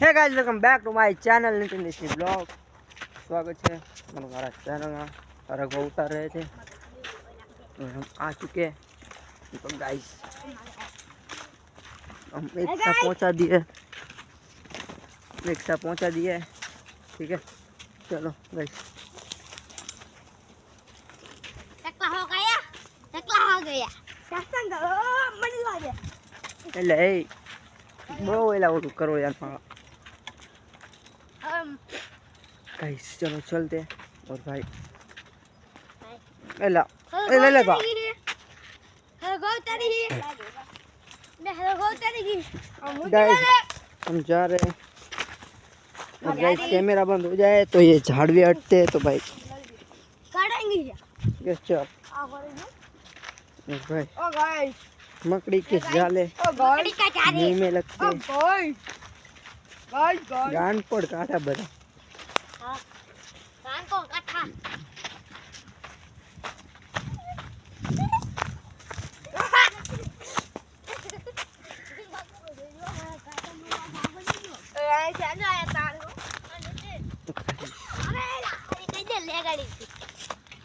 Hey guys welcome back to my channel Nitin Desi blog. स्वागत है हमारा चैनल में। और वो उतर रहे थे और हम आ चुके हैं। तो गाइस हम एक साथ पहुंचा दिए ठीक है। चलो गाइस टकला हो गया ले बो एला वो करो यार गाइस। चलो चलते हैं। और भाई एला ले ले बा गाइस हम जा रहे हैं। और गाइस कैमरा बंद हो जाए तो ये झाड़ भी हटते हैं तो भाई यस चल भाई। ओ गाइस मकड़ी के जाले मुंह में लगते गान पड़ काटा बड़ा कान को काटा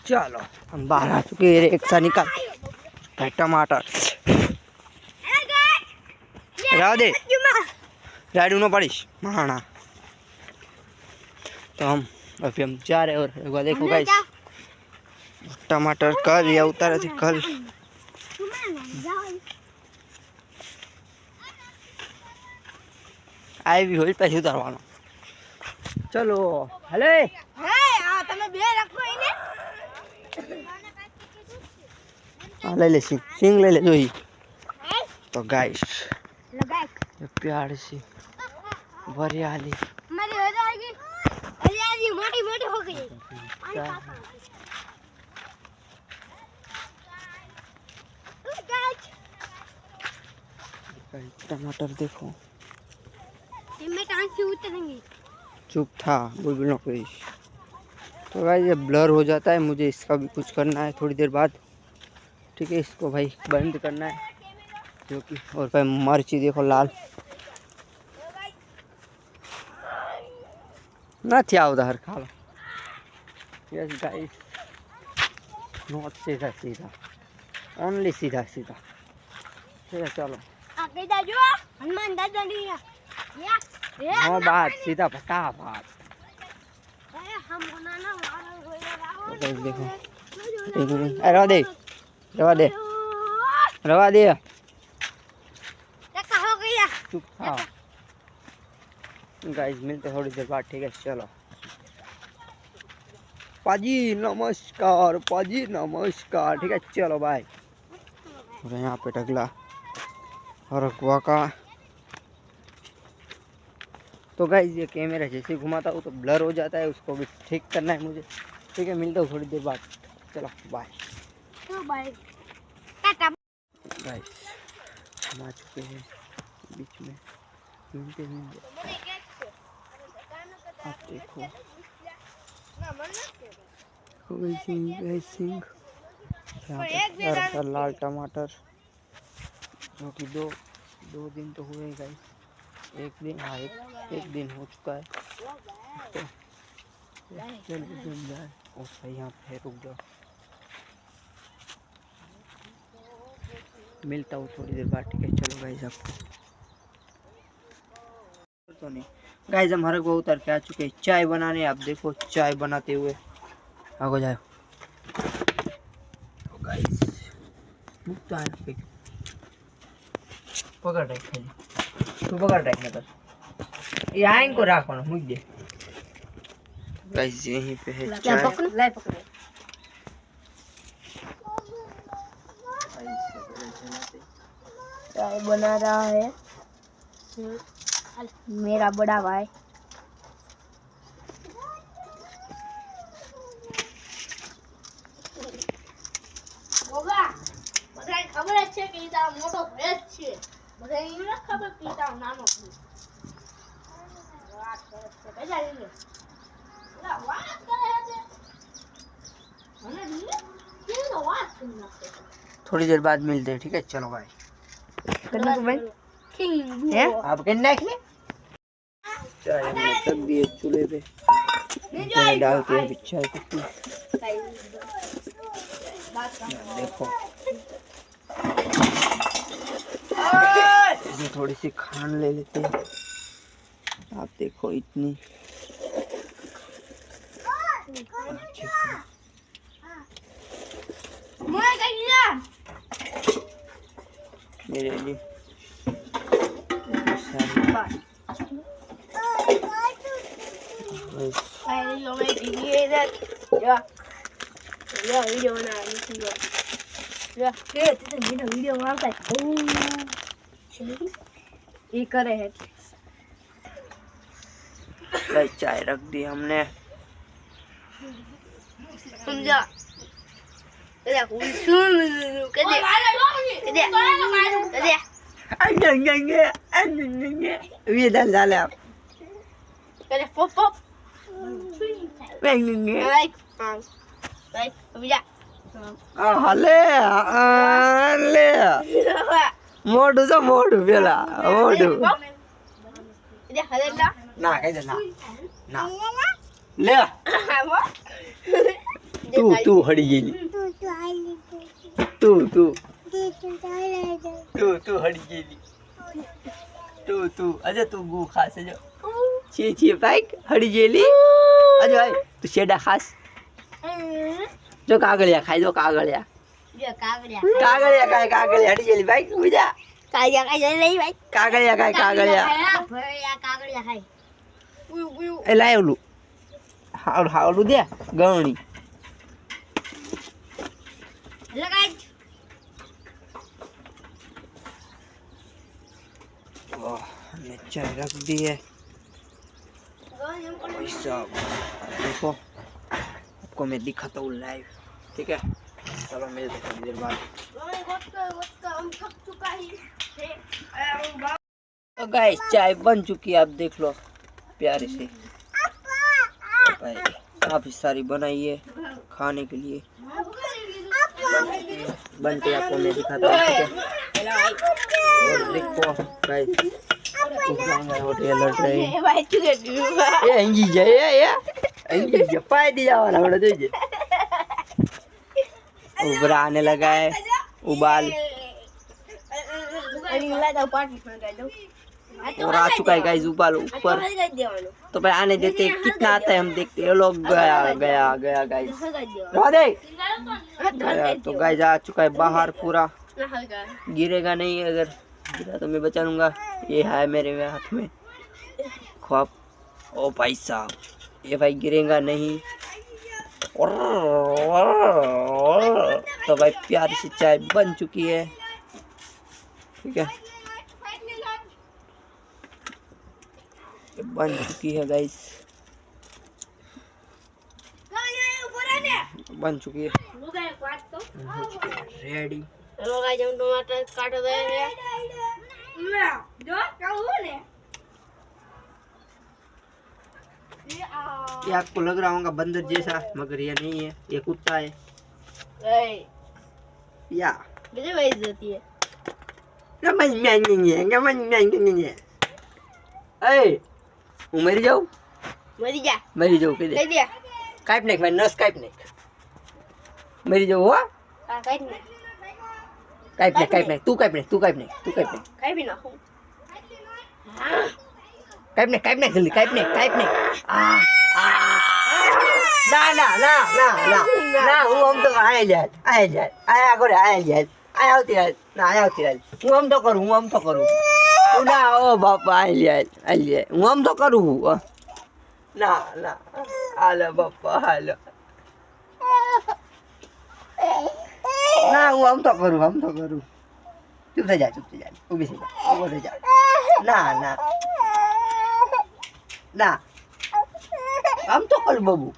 चलो हम बाहर आ चुके हैं। एक सा निकाल भाई टमाटर राधे राडू न पड़ीश महाना। तो हम अभी हम जा रहे और एक बार देखो गाइस टमाटर कल या उतारे थे कल। आई भी होई पैसे उतारवानो। चलो हेलो ले ले सिंग ले ले जोई। तो गाइस प्यार सी हरियाली हो जाएगी हरियाली मोटी मोटी हो गई। टमाटर देखो उतरेंगे। चुप था बुलबुल कोई। तो गाइस ये ब्लर हो जाता है, मुझे इसका भी कुछ करना है थोड़ी देर बाद ठीक है। इसको भाई बंद करना है जो कि। और भाई मिर्ची देखो लाल ना थी उधर खा लो। यस गाइस नॉट सीधा सीधा ओनली सीधा सीधा ठीक है। चलो आगे जाओ हनुमान दादा नहीं नो बात सीधा पटा बात हम बनाना तो देखो रवा दे रवा दे रवा दे हो गया। चुप था गाइस मिलते थोड़ी देर बाद ठीक है। चलो पाजी नमस्कार ठीक है। चलो भाई और यहाँ पे टगला और अगवा का। तो गाइस ये कैमरा जैसे घुमाता हूँ तो ब्लर हो जाता है, उसको भी ठीक करना है मुझे ठीक है। मिलता हूँ थोड़ी देर बाद। चलो बाय गाइस हम आ चुके हैं बीच में मिलते आप देखो लाल टमाटर जो कि दो दिन तो हुए गाइस। एक दिन हाँ एक दिन हो चुका है। तो चल जाए और सही यहाँ पे रुक जाओ। मिलता हूँ थोड़ी देर बाद ठीक है। चलो गाइस आपको तो नहीं गाइस हमारे को उतर के आ चुके हैं चाय बनाने। आप देखो चाय बनाते हुए आगे जाओ। तो गाइस मुक्त है पकड़ रखे तू पकड़ रखने पर यहाँ इनको राखो ना मुझे गाइस यहीं पे है चाय। चाय बना रहा है मेरा बड़ा भाई। खबर है कि तारा मोटो भय छे बधाई इन खबर कि तारा नानो વાત કરે છે કઈ જાય લે ઓલા વાત કરે છે મને ની કે તો વાત કરી નાખે। थोड़ी देर बाद मिलते हैं ठीक है। चलो भाई करना तो भाई किंग है आप करना है चाय हमने रख दिए चूल्हे पे, पहले डालते हैं अभी चाय पत्ती। देखो इसमें थोड़ी सी खांड ले लेते हैं। आप देखो इतनी मेरे लिए ये करे है भाई चाय रख दी हमने। समझा ये डाल डाले आप पॉप पॉप हले हले मोडू तो मोडू पेला मोडू ना कह दे ना ना ले तू हड़ी गेली तू हड़ी गेली तू अजय तू गु खास जो छी बाइक हड़ी गेली अजय भाई तू शेडा खास जो कागड़िया खाई जो कागड़िया कागड़िया हड़ी गेली बाइक बुझा कागड़िया खाई ए लाय ओलू हाउलू दे गवणी चाय रख दी है देखो आपको मैं दिखाता हूँ लाइव, ठीक है। चलो मिलते हैं थोड़ी देर बाद। तो गाइस चाय बन चुकी है, आप देख लो प्यारे से। भाई काफी सारी बनाई है खाने के लिए, बन के आपको मैं दिखाता हूँ, ठीक है। और देखो गाइस उबरा आने लगा है उबाल और आ चुका है गाइस उबाल ऊपर। तो भाई आने देते हैं, कितना आता है हम देखते हैं। लोग गया गाइस तो गाइस आ चुका है बाहर पूरा, गिरेगा नहीं, अगर गिरा तो मैं बचा लूंगा। ये है मेरे हाथ में ख्वाब। ओ भाई साहब ये भाई गिरेगा नहीं। तो भाई प्यारी सी चाय बन चुकी है, ठीक है। बन चुकी है गाइस, बन चुकी है रेडी। चलो गाइस हम टमाटर काट रहे हैं। जो क्या हुआ ने ये आपको लग रहा होगा बंदर जैसा, मगर ये नहीं है, ये कुत्ता है। या मुझे वही होती है मरी जाओ मरी जा के दे काइप नहीं भाई, नस काइप नहीं मरी जाओ हुआ काइप नहीं तू काइप नहीं जल्दी काइप नहीं ना હું આમ તો આય જાય આવતી હું આમ તો કરું ના ઓ બાપા આય હું આમ તો કરું ના હાલો બાપા હાલો ના હું આમ તો કરું ચૂપ થઈ જા ઊભી થઈ જા ના આમ તો કરું બાબુ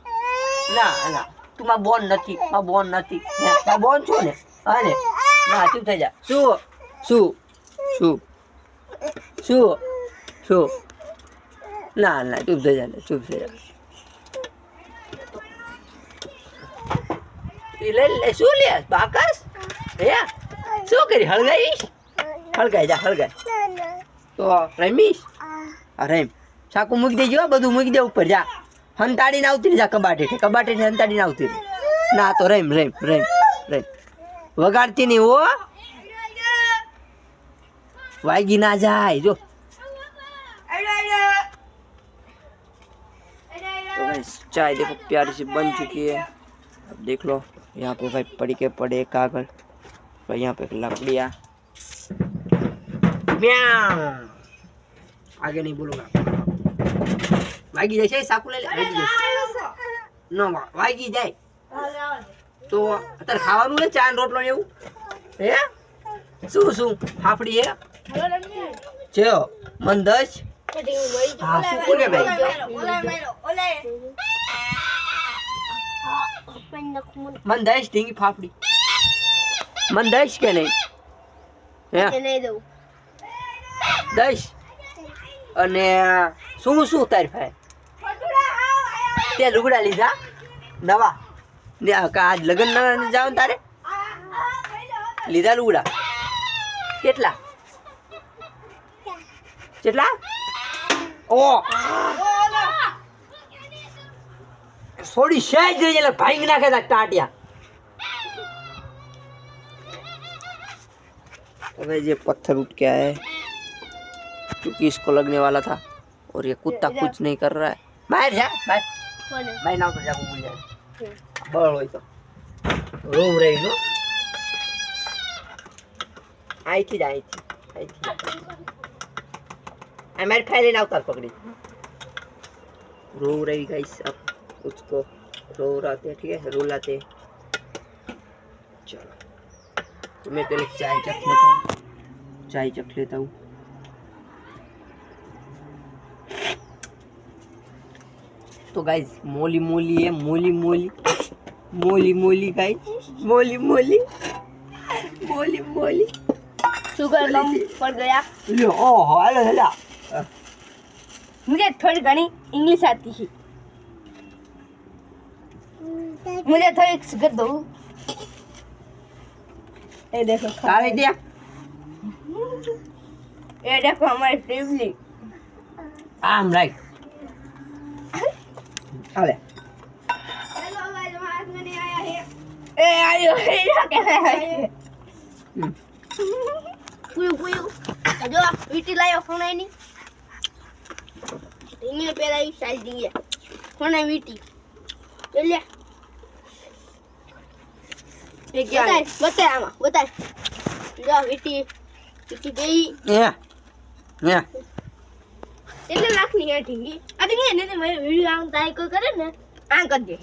ના તું મારા બોન નથી મારા બોન છું ને હા ના ચૂપ થઈ જા શું ના ચૂપ થઈ જા લે શું લે બાકસ હે શું કરી હળગાઈ જા તો રમીશ રેમ ચાકુ મૂકી દેજો બધું મૂકી દે ઉપર જા હંતાડીને આવતી જા કબાટે હંતાડીને આવતી ના તો રેમ વગાડતી નહીં હો વાગી ના જાય જો तो गाइस चाय देखो प्यारी सी बन चुकी है अब देख लो यहाँ पे भाई पड़ी के पड़े कागज और यहाँ पे लकड़ियाँ आगे नहीं बोलूंगा वागी जाए साकू ले नो वागी जाए तो अतर खाવાનું છે ચાન રોટલો ને એવું હે શું ફાફડી હે છે મન 10 હા શું કોને ભાઈ મન 10 ઢીંગી ફાફડી મન 10 કે નહીં હે નહીં દઉં 10 અને શું તારી ભાઈ તે લુગડા લીધા નવા ને આજ લગન જાવ તારે લીધા લુગડા કેટલા ઓ થોડી સહેજ રહી એટલે ભાંગી નાખે તા ટાટિયા अबे ये पत्थर उठ के आया है क्योंकि इसको लगने वाला था और ये कुत्ता कुछ नहीं कर रहा है बाहर जा बाहर ना तो जाको भूल जाए बड़ होई तो रोम रही हो आई थी हमारे फैले ना उतार पकड़ी रो रही गाइस अब उसको रो रहे ठीक है रुलाते चलो तो मैं पहले चाय चख लेता हूँ तो गाइस मोली है मोली गाइस मोली शुगर कम पड़ गया लो ओहो हेलो मुझे थोड़ी घनी इंग्लिश आती है मुझे थोड़ी शुगर दो ये देखो काले दिया ये देखो हमारी टिबली आम राइट अरे हेलो गाइस आज मैंने आया है ए आयो ये क्या है पुयू जो वीटी लायो फोन आई नहीं इन्हें पहला ही साइज दी है फोन आई वीटी चल ये क्या बता जो वीटी गई या એટલે લાખની હે ઢીંગી આ ઢીંગી ને તે વિડિયો આમ તાઈ કોઈ કરે ને આ કર દે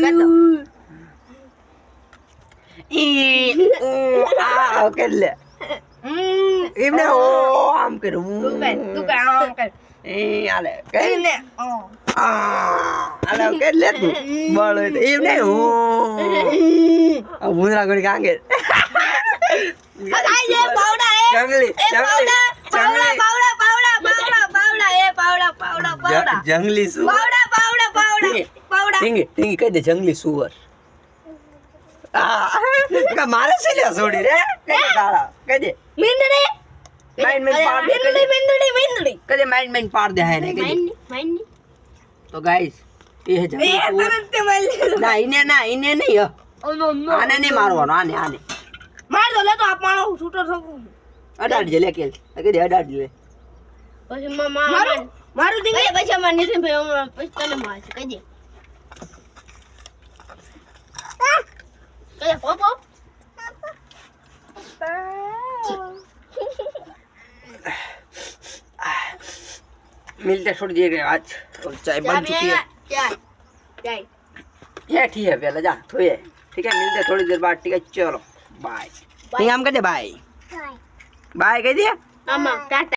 કાતો ओके ले इमने ओ आम करू તું કર આમ કર ए आले के ને आले के ले तू बोलो तो इमने ओ अब मुंडा कोनी कांगे આ ये પાવડા હે जंगली પાવડા जंगली सुअर पावड़ा टिंगी कह दे जंगली सुअर का मारे से ले छोड़ी रे कह दे साला कह दे मिंदड़ी माइन पार दे मिंदड़ी कह दे माइन पार दे है रे कह दे तो गाइस ये है जंगली सुअर ना इन्हें नहीं है आने नहीं मारवानो आने मार दो ले तो आप मारो शूटर सबको अडाड़ जे ले के कह दे अडाड़ ले પછી મારું દીકરી પછી અમાર નીતિન ભાઈ પછી તને મારશે કહી દે પોપો मिलते छोड़ दिए गए आज और चाय बन चुकी है चाय ये ठीक है पहले जा थोड़े ठीक है मिलते थोड़ी देर बाद ठीक है चलो बाय नहीं हम कहते बाय बाय कह दिया मामा टाटा